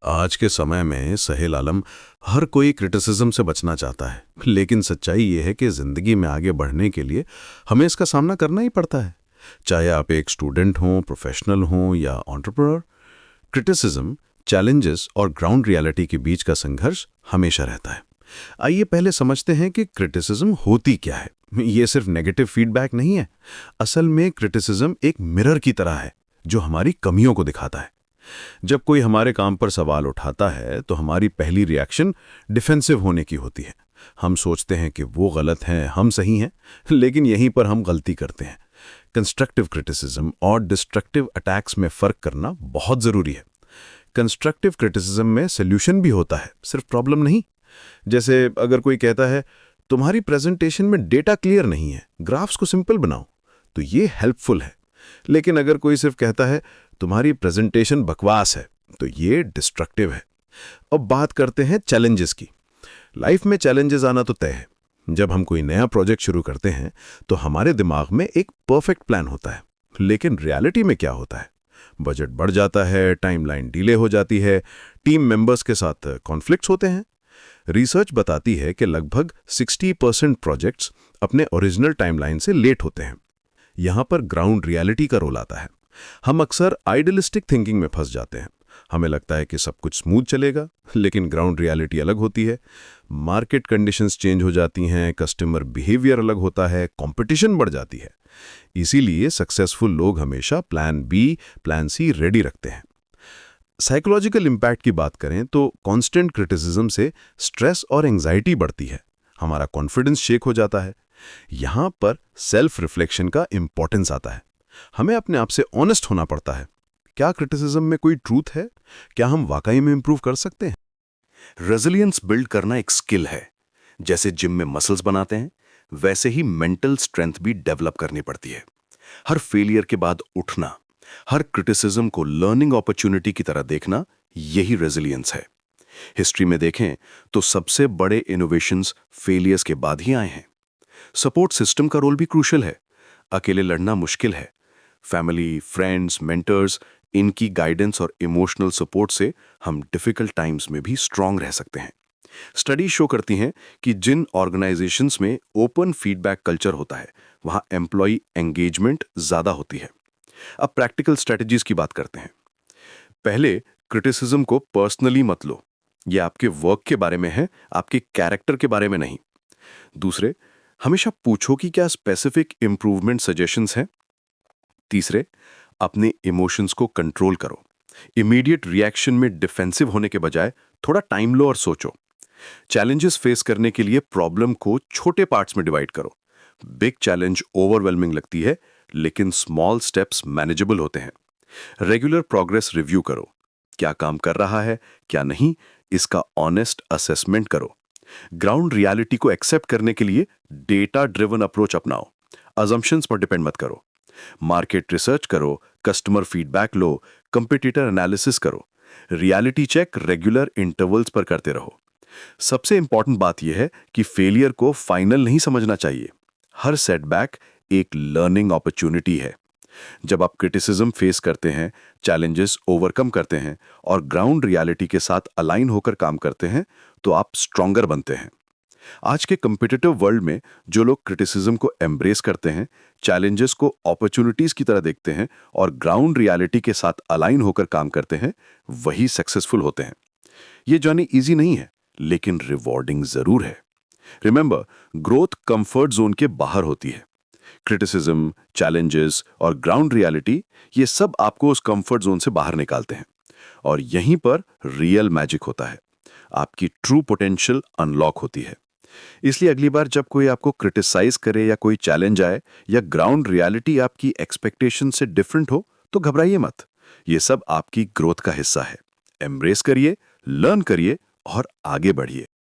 आज के समय में सहेल आलम हर कोई क्रिटिसिज्म से बचना चाहता है, लेकिन सच्चाई ये है कि जिंदगी में आगे बढ़ने के लिए हमें इसका सामना करना ही पड़ता है। चाहे आप एक स्टूडेंट हों, प्रोफेशनल हों या एंटरप्रेन्योर, क्रिटिसिज्म, चैलेंजेस और ग्राउंड रियलिटी के बीच का संघर्ष हमेशा रहता है। आइए पहले समझते हैं कि क्रिटिसिज्म होती क्या है। ये सिर्फ नेगेटिव फीडबैक नहीं है। असल में क्रिटिसिज्म एक मिरर की तरह है जो हमारी कमियों को दिखाता है। जब कोई हमारे काम पर सवाल उठाता है तो हमारी पहली रिएक्शन डिफेंसिव होने की होती है। हम सोचते हैं कि वो गलत हैं, हम सही हैं, लेकिन यहीं पर हम गलती करते हैं। कंस्ट्रक्टिव क्रिटिसिज्म और डिस्ट्रक्टिव अटैक्स में फ़र्क करना बहुत ज़रूरी है। कंस्ट्रक्टिव क्रिटिसिज्म में सोल्यूशन भी होता है, सिर्फ प्रॉब्लम नहीं। जैसे अगर कोई कहता है तुम्हारी प्रेजेंटेशन में डेटा क्लियर नहीं है, ग्राफ्स को सिंपल बनाओ, तो ये हेल्पफुल है। लेकिन अगर कोई सिर्फ कहता है तुम्हारी प्रेजेंटेशन बकवास है, तो ये डिस्ट्रक्टिव है। अब बात करते हैं चैलेंजेस की। लाइफ में चैलेंजेस आना तो तय है। जब हम कोई नया प्रोजेक्ट शुरू करते हैं तो हमारे दिमाग में एक परफेक्ट प्लान होता है, लेकिन रियलिटी में क्या होता है? बजट बढ़ जाता है, टाइमलाइन डिले हो जाती है, टीम मेंबर्स के साथ कॉन्फ्लिक्ट्स होते हैं। रिसर्च बताती है कि लगभग 60% प्रोजेक्ट्स अपने ओरिजिनल टाइमलाइन से लेट होते हैं। यहाँ पर ग्राउंड रियलिटी का रोल आता है। हम अक्सर आइडियलिस्टिक थिंकिंग में फंस जाते हैं। हमें लगता है कि सब कुछ स्मूथ चलेगा, लेकिन ग्राउंड रियलिटी अलग होती है। मार्केट कंडीशंस चेंज हो जाती हैं, कस्टमर बिहेवियर अलग होता है, कंपटीशन बढ़ जाती है। इसीलिए सक्सेसफुल लोग हमेशा plan B, plan C ready रखते हैं। साइकोलॉजिकल इम्पैक्ट की बात करें तो कांस्टेंट क्रिटिसिज्म से स्ट्रेस और एंजाइटी बढ़ती है, हमारा कॉन्फिडेंस शेक हो जाता है। यहाँ पर सेल्फ रिफ्लेक्शन का इंपॉर्टेंस आता है। हमें अपने आप से ऑनेस्ट होना पड़ता है। क्या क्रिटिसिज्म में कोई ट्रूथ है? क्या हम वाकई में इंप्रूव कर सकते हैं? रेजिलियंस बिल्ड करना एक स्किल है। जैसे जिम में मसल्स बनाते हैं, वैसे ही मेंटल स्ट्रेंथ भी डेवलप करनी पड़ती है। हर फेलियर के बाद उठना, हर क्रिटिसिज्म को लर्निंग अपॉर्चुनिटी की तरह देखना, यही रेजिलियंस है। हिस्ट्री में देखें तो सबसे बड़े इनोवेशंस फेलियर्स के बाद ही आए हैं। सपोर्ट सिस्टम का रोल भी क्रूशियल है। अकेले लड़ना मुश्किल है। फैमिली, फ्रेंड्स, मेंटर्स, इनकी गाइडेंस और इमोशनल सपोर्ट से हम डिफिकल्ट टाइम्स में भी स्ट्रांग रह सकते हैं। स्टडी शो करती हैं कि जिन ऑर्गेनाइजेशंस में ओपन फीडबैक कल्चर होता है, वहां एम्प्लॉय एंगेजमेंट ज्यादा होती है। अब प्रैक्टिकल स्ट्रेटजीज की बात करते हैं। पहले, क्रिटिसिज्म को पर्सनली मत लो। ये आपके वर्क के बारे में है, आपके कैरेक्टर के बारे में नहीं। दूसरे, हमेशा पूछो कि क्या स्पेसिफिक इंप्रूवमेंट सजेशंस हैं। तीसरे, अपने इमोशंस को कंट्रोल करो। इमीडिएट रिएक्शन में डिफेंसिव होने के बजाय थोड़ा टाइम लो और सोचो। चैलेंजेस फेस करने के लिए प्रॉब्लम को छोटे पार्ट्स में डिवाइड करो। बिग चैलेंज ओवरवेलमिंग लगती है, लेकिन स्मॉल स्टेप्स मैनेजेबल होते हैं। रेगुलर प्रोग्रेस रिव्यू करो। क्या काम कर रहा है, क्या नहीं, इसका ऑनेस्ट असेसमेंट करो। ग्राउंड रियलिटी को एक्सेप्ट करने के लिए डेटा ड्रिवन अप्रोच अपनाओ। अजम्पशंस पर डिपेंड मत करो। मार्केट रिसर्च करो, कस्टमर फीडबैक लो, कंपटीटर एनालिसिस करो। रियलिटी चेक रेगुलर इंटरवल्स पर करते रहो। सबसे इंपॉर्टेंट बात यह है कि फेलियर को फाइनल नहीं समझना चाहिए। हर सेटबैक एक लर्निंग अपॉर्चुनिटी है। जब आप क्रिटिसिज्म फेस करते हैं, चैलेंजेस ओवरकम करते हैं और ग्राउंड रियलिटी के साथ अलाइन होकर काम करते हैं, तो आप स्ट्रॉन्गर बनते हैं। आज के कम्पिटिटिव वर्ल्ड में जो लोग क्रिटिसिज्म को एम्ब्रेस करते हैं, चैलेंजेस को अपॉर्चुनिटीज की तरह देखते हैं और ग्राउंड रियलिटी के साथ अलाइन होकर काम करते हैं, वही सक्सेसफुल होते हैं। ये जर्नी इजी नहीं है, लेकिन रिवॉर्डिंग जरूर है। रिमेंबर, ग्रोथ कंफर्ट जोन के बाहर होती है। क्रिटिसिज्म, चैलेंजेस और ग्राउंड रियलिटी, ये सब आपको उस कंफर्ट जोन से बाहर निकालते हैं और यहीं पर रियल मैजिक होता है। आपकी ट्रू पोटेंशियल अनलॉक होती है। इसलिए अगली बार जब कोई आपको क्रिटिसाइज करे या कोई चैलेंज आए या ग्राउंड रियलिटी आपकी एक्सपेक्टेशन से डिफरेंट हो, तो घबराइए मत। ये सब आपकी ग्रोथ का हिस्सा है। एम्ब्रेस करिए, लर्न करिए और आगे बढ़िए।